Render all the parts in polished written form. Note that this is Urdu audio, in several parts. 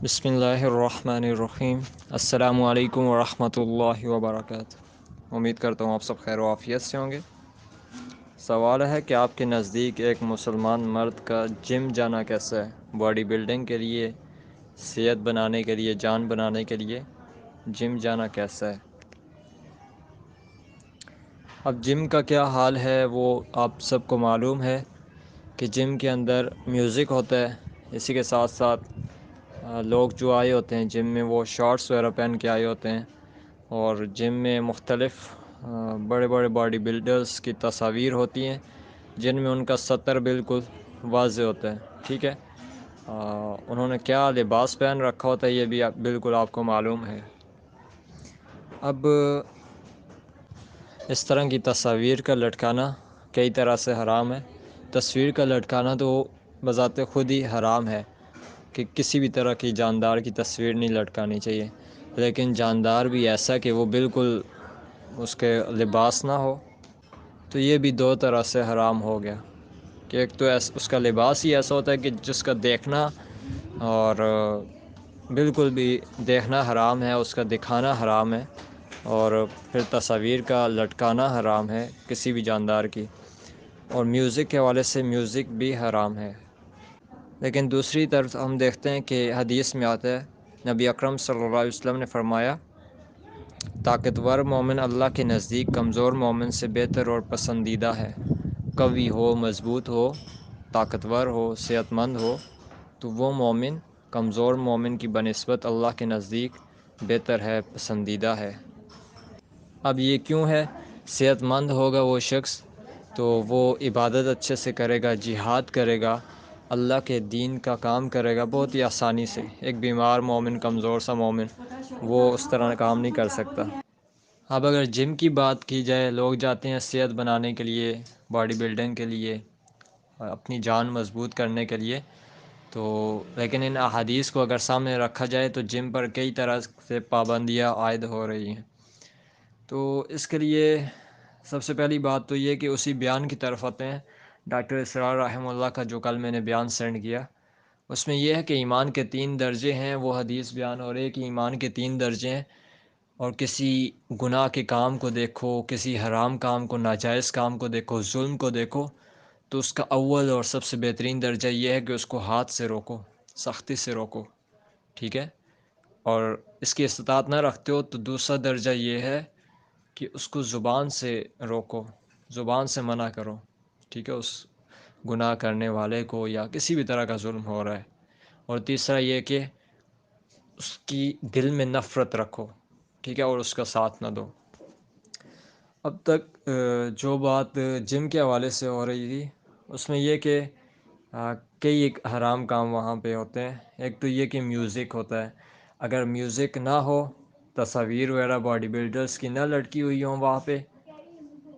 بسم اللہ الرحمن الرحیم۔ السلام علیکم ورحمۃ اللہ وبرکاتہ۔ امید کرتا ہوں آپ سب خیر و عافیت سے ہوں گے۔ سوال ہے کہ آپ کے نزدیک ایک مسلمان مرد کا جم جانا کیسا ہے؟ باڈی بلڈنگ کے لیے، صحت بنانے کے لیے، جان بنانے کے لیے جم جانا کیسا ہے؟ اب جم کا کیا حال ہے وہ آپ سب کو معلوم ہے کہ جم کے اندر میوزک ہوتا ہے، اسی کے ساتھ ساتھ لوگ جو آئے ہوتے ہیں جم میں وہ شارٹس وغیرہ پہن کے آئے ہوتے ہیں، اور جم میں مختلف بڑے بڑے باڈی بلڈرز کی تصاویر ہوتی ہیں جن میں ان کا سطر بالکل واضح ہوتا ہے، ٹھیک ہے۔ انہوں نے کیا لباس پہن رکھا ہوتا ہے یہ بھی بالکل آپ کو معلوم ہے۔ اب اس طرح کی تصاویر کا لٹکانا کئی طرح سے حرام ہے۔ تصویر کا لٹکانا تو بذات خود ہی حرام ہے کہ کسی بھی طرح کی جاندار کی تصویر نہیں لٹکانی چاہیے، لیکن جاندار بھی ایسا کہ وہ بالکل اس کے لباس نہ ہو، تو یہ بھی دو طرح سے حرام ہو گیا کہ ایک تو اس کا لباس ہی ایسا ہوتا ہے کہ جس کا دیکھنا اور بالکل بھی دیکھنا حرام ہے، اس کا دکھانا حرام ہے، اور پھر تصاویر کا لٹکانا حرام ہے کسی بھی جاندار کی، اور میوزک کے حوالے سے میوزک بھی حرام ہے۔ لیکن دوسری طرف ہم دیکھتے ہیں کہ حدیث میں آتا ہے، نبی اکرم صلی اللہ علیہ وسلم نے فرمایا، طاقتور مومن اللہ کے نزدیک کمزور مومن سے بہتر اور پسندیدہ ہے۔ قوی ہو، مضبوط ہو، طاقتور ہو، صحت مند ہو، تو وہ مومن کمزور مومن کی بنسبت اللہ کے نزدیک بہتر ہے، پسندیدہ ہے۔ اب یہ کیوں ہے؟ صحت مند ہوگا وہ شخص تو وہ عبادت اچھے سے کرے گا، جہاد کرے گا، اللہ کے دین کا کام کرے گا بہت ہی آسانی سے۔ ایک بیمار مومن، کمزور سا مومن، وہ اس طرح کام نہیں کر سکتا۔ اب اگر جم کی بات کی جائے، لوگ جاتے ہیں صحت بنانے کے لیے، باڈی بلڈنگ کے لیے، اپنی جان مضبوط کرنے کے لیے، تو لیکن ان احادیث کو اگر سامنے رکھا جائے تو جم پر کئی طرح سے پابندیاں عائد ہو رہی ہیں۔ تو اس کے لیے سب سے پہلی بات تو یہ کہ اسی بیان کی طرف آتے ہیں، ڈاکٹر اسرار رحمہ اللہ کا جو کل میں نے بیان سینڈ کیا، اس میں یہ ہے کہ ایمان کے 3 درجے ہیں، وہ حدیث بیان ہو رہی ہے کہ ایمان کے 3 درجے ہیں، اور کسی گناہ کے کام کو دیکھو، کسی حرام کام کو، ناجائز کام کو دیکھو، ظلم کو دیکھو، تو اس کا اول اور سب سے بہترین درجہ یہ ہے کہ اس کو ہاتھ سے روکو، سختی سے روکو، ٹھیک ہے۔ اور اس کی استطاعت نہ رکھتے ہو تو دوسرا درجہ یہ ہے کہ اس کو زبان سے روکو، زبان سے منع کرو، ٹھیک ہے، اس گناہ کرنے والے کو یا کسی بھی طرح کا ظلم ہو رہا ہے۔ اور تیسرا یہ کہ اس کی دل میں نفرت رکھو، ٹھیک ہے، اور اس کا ساتھ نہ دو۔ اب تک جو بات جم کے حوالے سے ہو رہی تھی، اس میں یہ کہ کئی ایک حرام کام وہاں پہ ہوتے ہیں۔ ایک تو یہ کہ میوزک ہوتا ہے، اگر میوزک نہ ہو، تصاویر وغیرہ باڈی بلڈرز کی نہ لٹکی ہوئی ہوں وہاں پہ،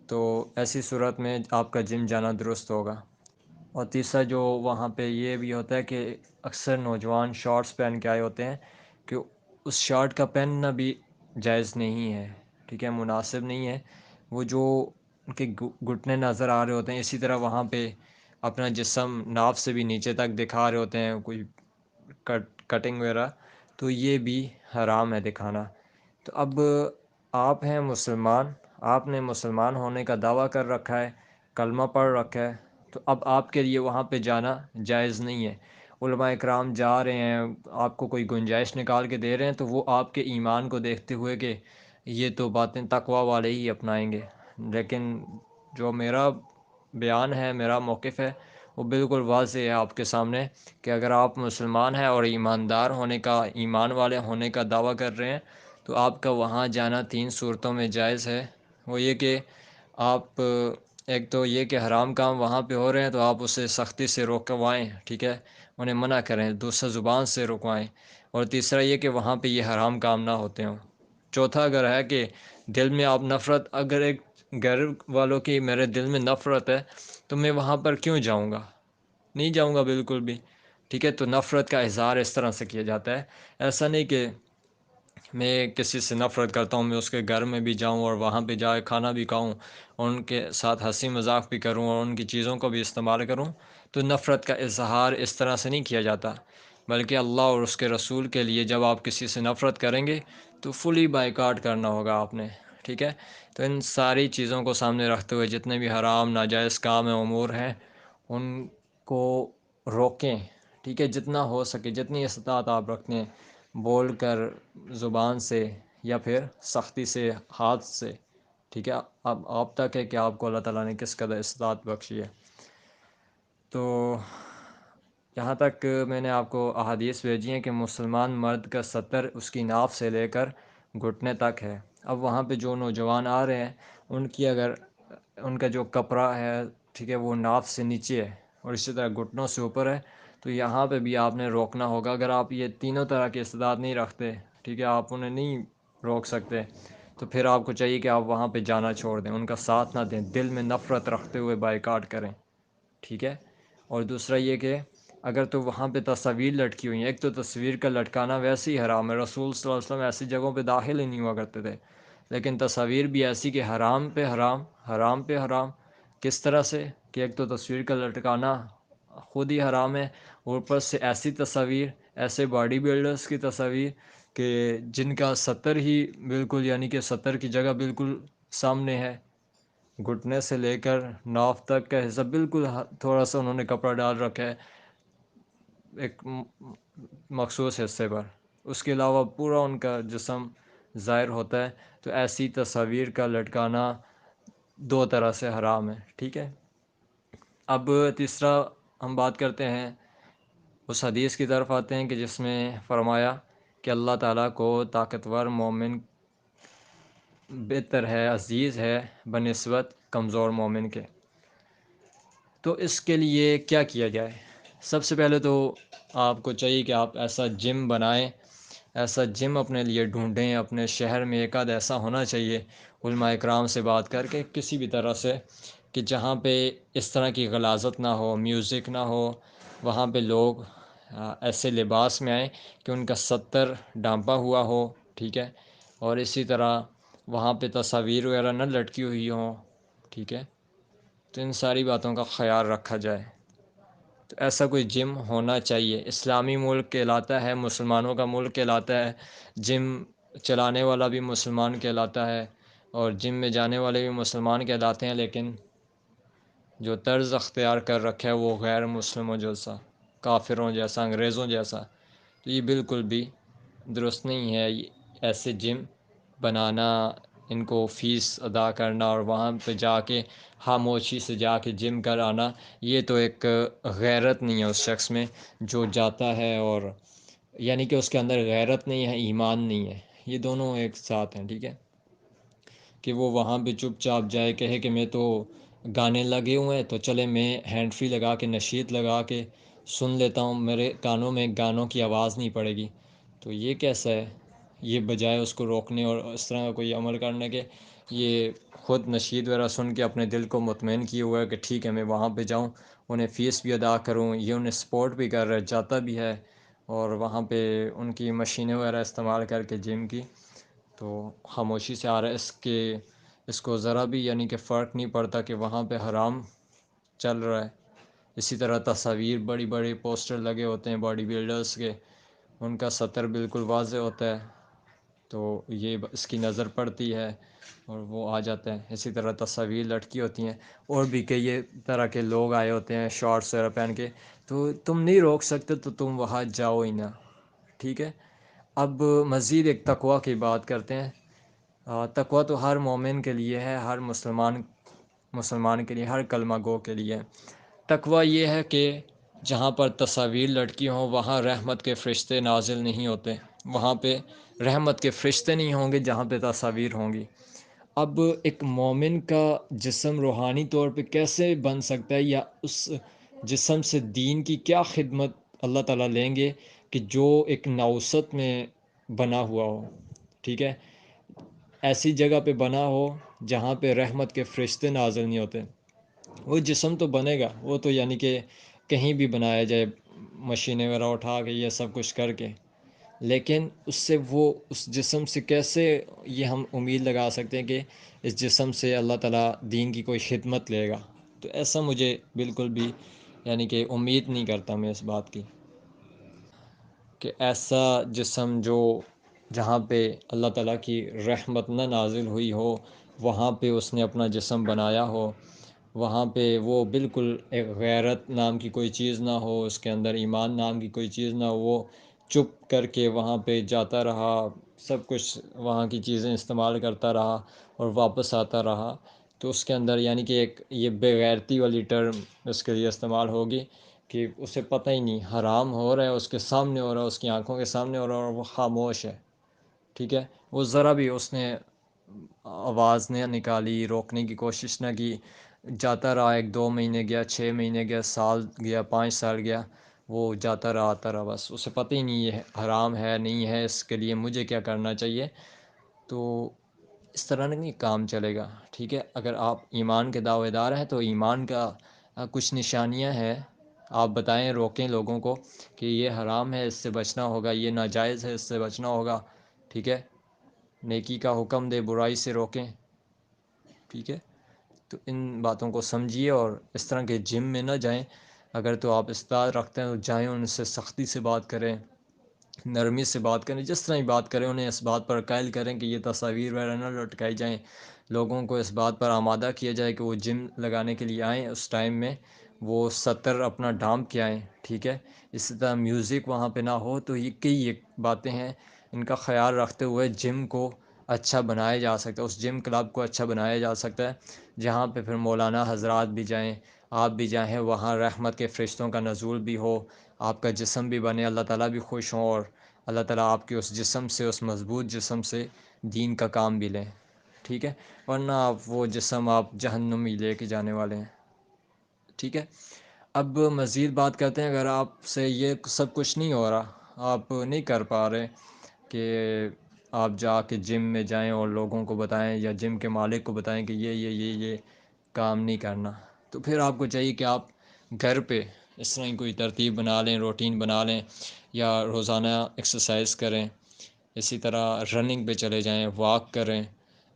تو ایسی صورت میں آپ کا جم جانا درست ہوگا۔ اور تیسرا جو وہاں پہ یہ بھی ہوتا ہے کہ اکثر نوجوان شارٹس پہن کے آئے ہوتے ہیں کہ اس شارٹ کا پہننا بھی جائز نہیں ہے، ٹھیک ہے، مناسب نہیں ہے۔ وہ جو ان کے گھٹنے نظر آ رہے ہوتے ہیں، اسی طرح وہاں پہ اپنا جسم ناف سے بھی نیچے تک دکھا رہے ہوتے ہیں، کوئی کٹنگ وغیرہ، تو یہ بھی حرام ہے دکھانا۔ تو اب آپ ہیں مسلمان، آپ نے مسلمان ہونے کا دعویٰ کر رکھا ہے، کلمہ پڑھ رکھا ہے، تو اب آپ کے لیے وہاں پہ جانا جائز نہیں ہے۔ علماء اکرام جا رہے ہیں، آپ کو کوئی گنجائش نکال کے دے رہے ہیں، تو وہ آپ کے ایمان کو دیکھتے ہوئے کہ یہ تو باتیں تقویٰ والے ہی اپنائیں گے، لیکن جو میرا بیان ہے، میرا موقف ہے، وہ بالکل واضح ہے آپ کے سامنے کہ اگر آپ مسلمان ہیں اور ایماندار ہونے کا، ایمان والے ہونے کا دعویٰ کر رہے ہیں، تو آپ کا وہاں جانا 3 صورتوں میں جائز ہے۔ وہ یہ کہ آپ ایک تو یہ کہ حرام کام وہاں پہ ہو رہے ہیں تو آپ اسے سختی سے روکوائیں، ٹھیک ہے، انہیں منع کریں، دوسرا زبان سے روکوائیں، اور تیسرا یہ کہ وہاں پہ یہ حرام کام نہ ہوتے ہوں۔ چوتھا اگر ہے کہ دل میں آپ نفرت، اگر ایک گھر والوں کی میرے دل میں نفرت ہے تو میں وہاں پر کیوں جاؤں گا؟ نہیں جاؤں گا بالکل بھی، ٹھیک ہے۔ تو نفرت کا اظہار اس طرح سے کیا جاتا ہے، ایسا نہیں کہ میں کسی سے نفرت کرتا ہوں میں اس کے گھر میں بھی جاؤں اور وہاں پہ جا کے کھانا بھی کھاؤں اور ان کے ساتھ ہنسی مذاق بھی کروں اور ان کی چیزوں کو بھی استعمال کروں، تو نفرت کا اظہار اس طرح سے نہیں کیا جاتا۔ بلکہ اللہ اور اس کے رسول کے لیے جب آپ کسی سے نفرت کریں گے تو فلی بائیکاٹ کرنا ہوگا آپ نے، ٹھیک ہے؟ تو ان ساری چیزوں کو سامنے رکھتے ہوئے جتنے بھی حرام ناجائز کام امور ہیں ان کو روکیں، ٹھیک ہے؟ جتنا ہو سکے، جتنی استطاعت آپ رکھتے ہیں، بول کر، زبان سے، یا پھر سختی سے، ہاتھ سے، ٹھیک ہے؟ اب آپ تک ہے کہ آپ کو اللہ تعالیٰ نے کس قدر استطاعت بخشی ہے۔ تو یہاں تک میں نے آپ کو احادیث بھیجی ہیں کہ مسلمان مرد کا ستر اس کی ناف سے لے کر گھٹنے تک ہے۔ اب وہاں پہ جو نوجوان آ رہے ہیں ان کی اگر ان کا جو کپڑا ہے، ٹھیک ہے، وہ ناف سے نیچے ہے اور اسی طرح گھٹنوں سے اوپر ہے، تو یہاں پہ بھی آپ نے روکنا ہوگا۔ اگر آپ یہ تینوں طرح کی استطاعت نہیں رکھتے، ٹھیک ہے، آپ انہیں نہیں روک سکتے، تو پھر آپ کو چاہیے کہ آپ وہاں پہ جانا چھوڑ دیں، ان کا ساتھ نہ دیں، دل میں نفرت رکھتے ہوئے بائیکاٹ کریں، ٹھیک ہے؟ اور دوسرا یہ کہ اگر تو وہاں پہ تصاویر لٹکی ہوئی ہیں، ایک تو تصویر کا لٹکانا ویسے ہی حرام ہے، رسول صلی اللہ علیہ وسلم ایسی جگہوں پہ داخل ہی نہیں ہوا کرتے تھے، لیکن تصاویر بھی ایسی کہ حرام پہ حرام، حرام پہ حرام۔ کس طرح سے کہ ایک تو تصویر کا لٹکانا خود ہی حرام ہے، اور اوپر سے ایسی تصاویر، ایسے باڈی بلڈرز کی تصاویر کہ جن کا ستر ہی بالکل، یعنی کہ ستر کی جگہ بالکل سامنے ہے، گھٹنے سے لے کر ناف تک کا حصہ بالکل تھوڑا سا انہوں نے کپڑا ڈال رکھا ہے ایک مخصوص حصے پر، اس کے علاوہ پورا ان کا جسم ظاہر ہوتا ہے۔ تو ایسی تصاویر کا لٹکانا دو طرح سے حرام ہے، ٹھیک ہے؟ اب تیسرا ہم بات کرتے ہیں، اس حدیث کی طرف آتے ہیں کہ جس میں فرمایا کہ اللہ تعالیٰ کو طاقتور مومن بہتر ہے، عزیز ہے بنسبت کمزور مومن کے۔ تو اس کے لیے کیا کیا جائے؟ سب سے پہلے تو آپ کو چاہیے کہ آپ ایسا جم بنائیں، ایسا جم اپنے لیے ڈھونڈیں، اپنے شہر میں ایک آدھ ایسا ہونا چاہیے، علماء اکرام سے بات کر کے کسی بھی طرح سے، کہ جہاں پہ اس طرح کی غلاظت نہ ہو، میوزک نہ ہو، وہاں پہ لوگ ایسے لباس میں آئیں کہ ان کا ستر ڈھانپا ہوا ہو، ٹھیک ہے؟ اور اسی طرح وہاں پہ تصاویر وغیرہ نہ لٹکی ہوئی ہوں، ٹھیک ہے؟ تو ان ساری باتوں کا خیال رکھا جائے۔ تو ایسا کوئی جم ہونا چاہیے، اسلامی ملک کہلاتا ہے، مسلمانوں کا ملک کہلاتا ہے، جم چلانے والا بھی مسلمان کہلاتا ہے اور جم میں جانے والے بھی مسلمان کہلاتے ہیں، لیکن جو طرز اختیار کر رکھا ہے وہ غیر مسلموں جیسا، کافروں جیسا، انگریزوں جیسا، تو یہ بالکل بھی درست نہیں ہے۔ ایسے جم بنانا، ان کو فیس ادا کرنا اور وہاں پہ جا کے خاموشی سے جا کے جم کر آنا، یہ تو ایک غیرت نہیں ہے اس شخص میں جو جاتا ہے، اور یعنی کہ اس کے اندر غیرت نہیں ہے، ایمان نہیں ہے، یہ دونوں ایک ساتھ ہیں، ٹھیک ہے؟ کہ وہ وہاں پہ چپ چاپ جائے، کہے کہ میں تو گانے لگے ہوئے ہیں تو چلے میں ہینڈ فری لگا کے، نشید لگا کے سن لیتا ہوں، میرے کانوں میں گانوں کی آواز نہیں پڑے گی، تو یہ کیسا ہے؟ یہ بجائے اس کو روکنے اور اس طرح کا کوئی عمل کرنے کے، یہ خود نشید وغیرہ سن کے اپنے دل کو مطمئن کیے ہوا ہے کہ ٹھیک ہے میں وہاں پہ جاؤں، انہیں فیس بھی ادا کروں، یہ انہیں سپورٹ بھی کر رہا ہے، جاتا بھی ہے، اور وہاں پہ ان کی مشینیں وغیرہ استعمال کر کے جم کی، تو خاموشی سے آ رہا ہے، اس کو ذرا بھی یعنی کہ فرق نہیں پڑتا کہ وہاں پہ حرام چل رہا ہے۔ اسی طرح تصاویر، بڑی بڑی پوسٹر لگے ہوتے ہیں باڈی بلڈرز کے، ان کا سطر بالکل واضح ہوتا ہے، تو یہ اس کی نظر پڑتی ہے اور وہ آ جاتا ہے۔ اسی طرح تصاویر لٹکی ہوتی ہیں، اور بھی کئی طرح کے لوگ آئے ہوتے ہیں شارٹس وغیرہ پہن کے، تو تم نہیں روک سکتے تو تم وہاں جاؤ ہی نہ، ٹھیک ہے؟ اب مزید ایک تقویٰ کی بات کرتے ہیں۔ تقویٰ تو ہر مومن کے لیے ہے، ہر مسلمان کے لیے، ہر کلمہ گو کے لیے۔ تقویٰ یہ ہے کہ جہاں پر تصاویر لٹکی ہوں وہاں رحمت کے فرشتے نازل نہیں ہوتے، وہاں پہ رحمت کے فرشتے نہیں ہوں گے جہاں پہ تصاویر ہوں گی۔ اب ایک مومن کا جسم روحانی طور پہ کیسے بن سکتا ہے، یا اس جسم سے دین کی کیا خدمت اللہ تعالیٰ لیں گے کہ جو ایک نوست میں بنا ہوا ہو، ٹھیک ہے؟ ایسی جگہ پہ بنا ہو جہاں پہ رحمت کے فرشتے نازل نہیں ہوتے۔ وہ جسم تو بنے گا، وہ تو یعنی کہ کہیں بھی بنایا جائے، مشینیں وغیرہ اٹھا کے یہ سب کچھ کر کے، لیکن اس سے وہ اس جسم سے کیسے یہ ہم امید لگا سکتے ہیں کہ اس جسم سے اللہ تعالیٰ دین کی کوئی خدمت لے گا؟ تو ایسا مجھے بالکل بھی یعنی کہ امید نہیں کرتا میں اس بات کی۔ کہ ایسا جسم جو جہاں پہ اللہ تعالیٰ کی رحمت نہ نازل ہوئی ہو، وہاں پہ اس نے اپنا جسم بنایا ہو، وہاں پہ وہ بالکل ایک غیرت نام کی کوئی چیز نہ ہو، اس کے اندر ایمان نام کی کوئی چیز نہ ہو، وہ چپ کر کے وہاں پہ جاتا رہا، سب کچھ وہاں کی چیزیں استعمال کرتا رہا اور واپس آتا رہا، تو اس کے اندر یعنی کہ ایک یہ بے غیرتی والی ٹرم اس کے لیے استعمال ہوگی کہ اسے پتہ ہی نہیں حرام ہو رہا ہے، اس کے سامنے ہو رہا ہے، اس کی آنکھوں کے سامنے ہو رہا ہے اور وہ خاموش ہے. ٹھیک ہے، وہ ذرا بھی اس نے آواز نہ نکالی، روکنے کی کوشش نہ کی، جاتا رہا. 1-2 مہینے گیا، 6 مہینے گیا، سال گیا، 5 سال گیا، وہ جاتا رہا آتا رہا، بس اسے پتہ ہی نہیں یہ حرام ہے نہیں ہے، اس کے لیے مجھے کیا کرنا چاہیے. تو اس طرح نہیں کام چلے گا. ٹھیک ہے، اگر آپ ایمان کے دعوے دار ہیں تو ایمان کا کچھ نشانیاں ہیں، آپ بتائیں، روکیں لوگوں کو کہ یہ حرام ہے، اس سے بچنا ہوگا، یہ ناجائز ہے، اس سے بچنا ہوگا. ٹھیک ہے، نیکی کا حکم دے، برائی سے روکیں. ٹھیک ہے، تو ان باتوں کو سمجھیے اور اس طرح کے جم میں نہ جائیں. اگر تو آپ استاد رکھتے ہیں تو جائیں، ان سے سختی سے بات کریں، نرمی سے بات کریں، جس طرح ہی بات کریں، انہیں اس بات پر قائل کریں کہ یہ تصاویر وغیرہ نہ لٹکائی جائیں. لوگوں کو اس بات پر آمادہ کیا جائے کہ وہ جم لگانے کے لیے آئیں، اس ٹائم میں وہ ستر اپنا ڈھانپ کے آئیں. ٹھیک ہے، اسی طرح میوزک وہاں پہ نہ ہو. تو یہ کئی باتیں ہیں، ان کا خیال رکھتے ہوئے جم کو اچھا بنایا جا سکتا ہے، اس جم کلب کو اچھا بنایا جا سکتا ہے جہاں پہ پھر مولانا حضرات بھی جائیں، آپ بھی جائیں، وہاں رحمت کے فرشتوں کا نزول بھی ہو، آپ کا جسم بھی بنے، اللہ تعالیٰ بھی خوش ہوں اور اللہ تعالیٰ آپ کے اس جسم سے، اس مضبوط جسم سے دین کا کام بھی لیں. ٹھیک ہے، ورنہ آپ وہ جسم آپ جہنم ہی لے کے جانے والے ہیں. ٹھیک ہے، اب مزید بات کرتے ہیں. اگر آپ سے یہ سب کچھ نہیں ہو رہا، آپ نہیں کر پا رہے کہ آپ جا کے جم میں جائیں اور لوگوں کو بتائیں یا جم کے مالک کو بتائیں کہ یہ کام نہیں کرنا، تو پھر آپ کو چاہیے کہ آپ گھر پہ اس طرح کی کوئی ترتیب بنا لیں، روٹین بنا لیں، یا روزانہ ایکسرسائز کریں. اسی طرح رننگ پہ چلے جائیں، واک کریں،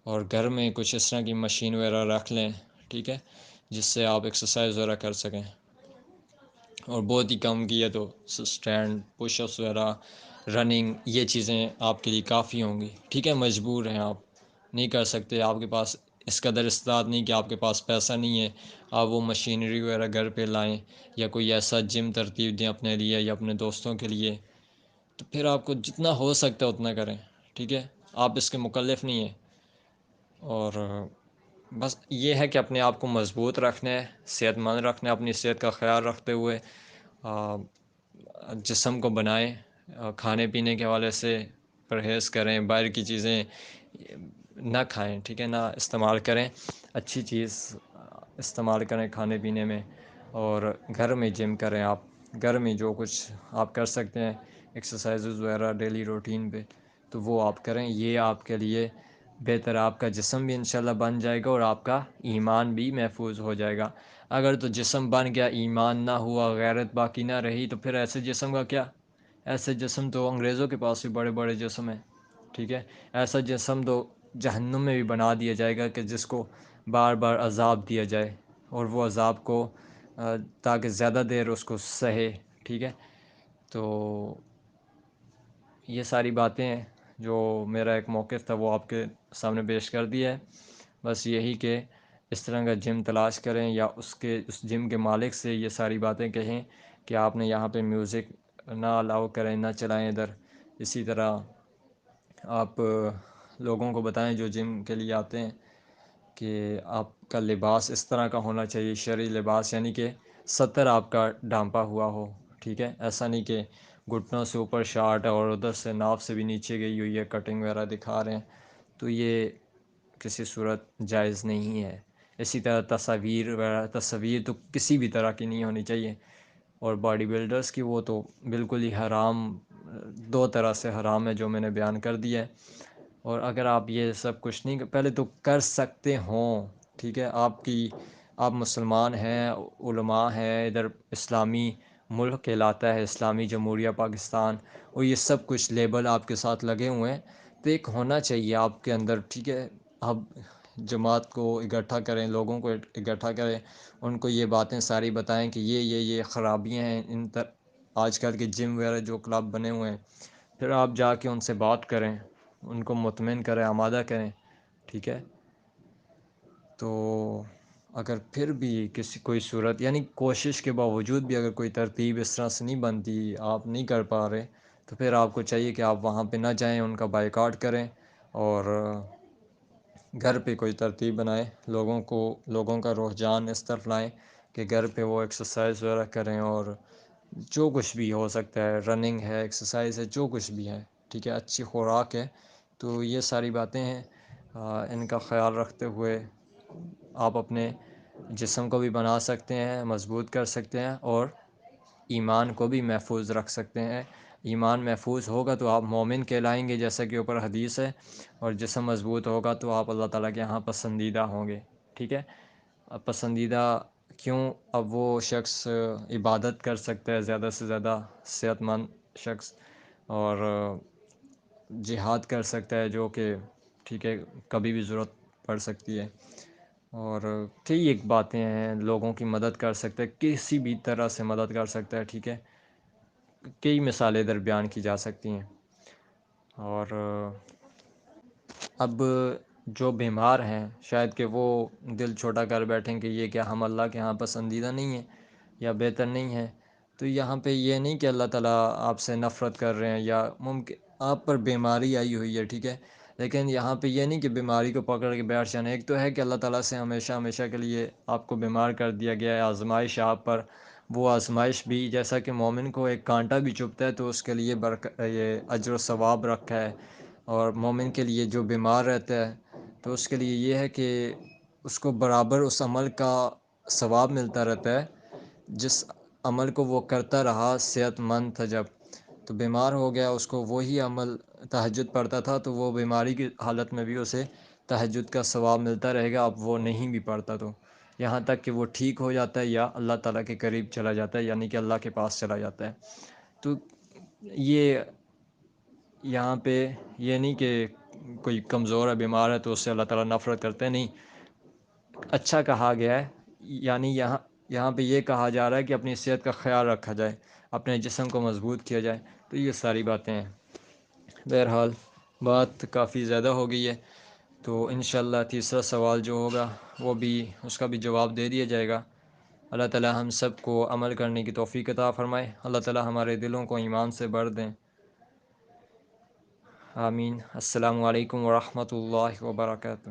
اور گھر میں کچھ اس طرح کی مشین وغیرہ رکھ لیں. ٹھیک ہے، جس سے آپ ایکسرسائز وغیرہ کر سکیں. اور بہت ہی کم کی ہے تو اسٹینڈ، پش اپس وغیرہ، رننگ، یہ چیزیں آپ کے لیے کافی ہوں گی. ٹھیک ہے، مجبور ہیں آپ، نہیں کر سکتے، آپ کے پاس اس قدر استعداد نہیں کہ آپ کے پاس پیسہ نہیں ہے آپ وہ مشینری وغیرہ گھر پہ لائیں، یا کوئی ایسا جم ترتیب دیں اپنے لیے یا اپنے دوستوں کے لیے. تو پھر آپ کو جتنا ہو سکتا ہے اتنا کریں. ٹھیک ہے، آپ اس کے مکلف نہیں ہیں. اور بس یہ ہے کہ اپنے آپ کو مضبوط رکھنا ہے، صحت مند رکھنا ہے، اپنی صحت کا خیال رکھتے ہوئے جسم کو بنائیں. کھانے پینے کے حوالے سے پرہیز کریں، باہر کی چیزیں نہ کھائیں. ٹھیک ہے، نہ استعمال کریں، اچھی چیز استعمال کریں کھانے پینے میں. اور گھر میں جم کریں، آپ گھر میں جو کچھ آپ کر سکتے ہیں ایکسرسائزز وغیرہ ڈیلی روٹین پہ، تو وہ آپ کریں. یہ آپ کے لیے بہتر، آپ کا جسم بھی انشاءاللہ بن جائے گا اور آپ کا ایمان بھی محفوظ ہو جائے گا. اگر تو جسم بن گیا، ایمان نہ ہوا، غیرت باقی نہ رہی، تو پھر ایسے جسم کا کیا؟ ایسے جسم تو انگریزوں کے پاس بھی بڑے بڑے جسم ہیں. ٹھیک ہے، ایسا جسم تو جہنم میں بھی بنا دیا جائے گا کہ جس کو بار بار عذاب دیا جائے، اور وہ عذاب کو تاکہ زیادہ دیر اس کو سہے. ٹھیک ہے، تو یہ ساری باتیں ہیں جو میرا ایک موقف تھا وہ آپ کے سامنے پیش کر دیا ہے. بس یہی کہ اس طرح کا جم تلاش کریں، یا اس جم کے مالک سے یہ ساری باتیں کہیں کہ آپ نے یہاں پہ میوزک نہ الاؤ کریں، نہ چلائیں ادھر. اسی طرح آپ لوگوں کو بتائیں جو جم کے لیے آتے ہیں کہ آپ کا لباس اس طرح کا ہونا چاہیے، شرعی لباس، یعنی کہ ستر آپ کا ڈھانپا ہوا ہو. ٹھیک ہے، ایسا نہیں کہ گھٹنوں سے اوپر شارٹ ہے اور ادھر سے ناف سے بھی نیچے گئی ہوئی ہے، کٹنگ وغیرہ دکھا رہے ہیں، تو یہ کسی صورت جائز نہیں ہے. اسی طرح تصاویر تو کسی بھی طرح کی نہیں ہونی چاہیے. اور باڈی بلڈرز کی وہ تو بالکل ہی حرام، 2 طرح سے حرام ہے جو میں نے بیان کر دیا ہے. اور اگر آپ یہ سب کچھ نہیں پہلے تو کر سکتے ہوں، ٹھیک ہے، آپ مسلمان ہیں، علماء ہیں، ادھر اسلامی ملک کہلاتا ہے، اسلامی جمہوریہ پاکستان، اور یہ سب کچھ لیبل آپ کے ساتھ لگے ہوئے ہیں، تو ایک ہونا چاہیے آپ کے اندر. ٹھیک ہے، آپ جماعت کو اکٹھا کریں، لوگوں کو اکٹھا کریں، ان کو یہ باتیں ساری بتائیں کہ یہ خرابیاں ہیں، آج کل کے جم وغیرہ جو کلب بنے ہوئے ہیں، پھر آپ جا کے ان سے بات کریں، ان کو مطمئن کریں، آمادہ کریں، ٹھیک ہے. تو اگر پھر بھی کوئی صورت، یعنی کوشش کے باوجود بھی اگر کوئی ترتیب اس طرح سے نہیں بنتی، آپ نہیں کر پا رہے، تو پھر آپ کو چاہیے کہ آپ وہاں پہ نہ جائیں، ان کا بائیکاٹ کریں اور گھر پہ کوئی ترتیب بنائیں، لوگوں کا رجحان اس طرف لائیں کہ گھر پہ وہ ایکسرسائز وغیرہ کریں، اور جو کچھ بھی ہو سکتا ہے، رننگ ہے، ایکسرسائز ہے، جو کچھ بھی ہے، ٹھیک ہے، اچھی خوراک ہے. تو یہ ساری باتیں ہیں، ان کا خیال رکھتے ہوئے آپ اپنے جسم کو بھی بنا سکتے ہیں، مضبوط کر سکتے ہیں، اور ایمان کو بھی محفوظ رکھ سکتے ہیں. ایمان محفوظ ہوگا تو آپ مومن کہلائیں گے، جیسا کہ اوپر حدیث ہے، اور جسم مضبوط ہوگا تو آپ اللہ تعالیٰ کے یہاں پسندیدہ ہوں گے. ٹھیک ہے. اب پسندیدہ کیوں؟ اب وہ شخص عبادت کر سکتا ہے زیادہ سے زیادہ، صحت مند شخص، اور جہاد کر سکتا ہے، جو کہ ٹھیک ہے کبھی بھی ضرورت پڑ سکتی ہے، اور کئی ایک باتیں ہیں، لوگوں کی مدد کر سکتا ہے، کسی بھی طرح سے مدد کر سکتا ہے. ٹھیک ہے. کئی مثالیں ادھر بیان کی جا سکتی ہیں. اور اب جو بیمار ہیں، شاید کہ وہ دل چھوٹا کر بیٹھیں کہ یہ کیا ہم اللہ کے ہاں پسندیدہ نہیں ہیں یا بہتر نہیں ہیں. تو یہاں پہ یہ نہیں کہ اللہ تعالیٰ آپ سے نفرت کر رہے ہیں، یا ممکن آپ پر بیماری آئی ہوئی ہے، ٹھیک ہے، لیکن یہاں پہ یہ نہیں کہ بیماری کو پکڑ کے بیٹھ جانا. ایک تو ہے کہ اللہ تعالیٰ سے ہمیشہ کے لیے آپ کو بیمار کر دیا گیا ہے، آزمائش آپ پر. وہ آزمائش بھی جیسا کہ مومن کو ایک کانٹا بھی چبھتا ہے تو اس کے لیے یہ اجر و ثواب رکھا ہے، اور مومن کے لیے جو بیمار رہتا ہے تو اس کے لیے یہ ہے کہ اس کو برابر اس عمل کا ثواب ملتا رہتا ہے جس عمل کو وہ کرتا رہا صحت مند تھا. جب تو بیمار ہو گیا، اس کو وہی عمل تہجد پڑھتا تھا تو وہ بیماری کی حالت میں بھی اسے تہجد کا ثواب ملتا رہے گا. اب وہ نہیں بھی پڑھتا تو یہاں تک کہ وہ ٹھیک ہو جاتا ہے یا اللہ تعالیٰ کے قریب چلا جاتا ہے، یعنی کہ اللہ کے پاس چلا جاتا ہے. تو یہ یہاں پہ یہ نہیں کہ کوئی کمزور ہے، بیمار ہے تو اس سے اللہ تعالیٰ نفرت کرتے ہیں، نہیں. اچھا کہا گیا ہے، یعنی یہاں پہ یہ کہا جا رہا ہے کہ اپنی صحت کا خیال رکھا جائے، اپنے جسم کو مضبوط کیا جائے. تو یہ ساری باتیں ہیں. بہرحال بات کافی زیادہ ہو گئی ہے، تو انشاءاللہ تیسرا سوال جو ہوگا وہ بھی اس کا بھی جواب دے دیا جائے گا. اللہ تعالیٰ ہم سب کو عمل کرنے کی توفیق عطا فرمائے. اللہ تعالیٰ ہمارے دلوں کو ایمان سے بھر دیں. آمین. السلام علیکم ورحمۃ اللہ وبرکاتہ.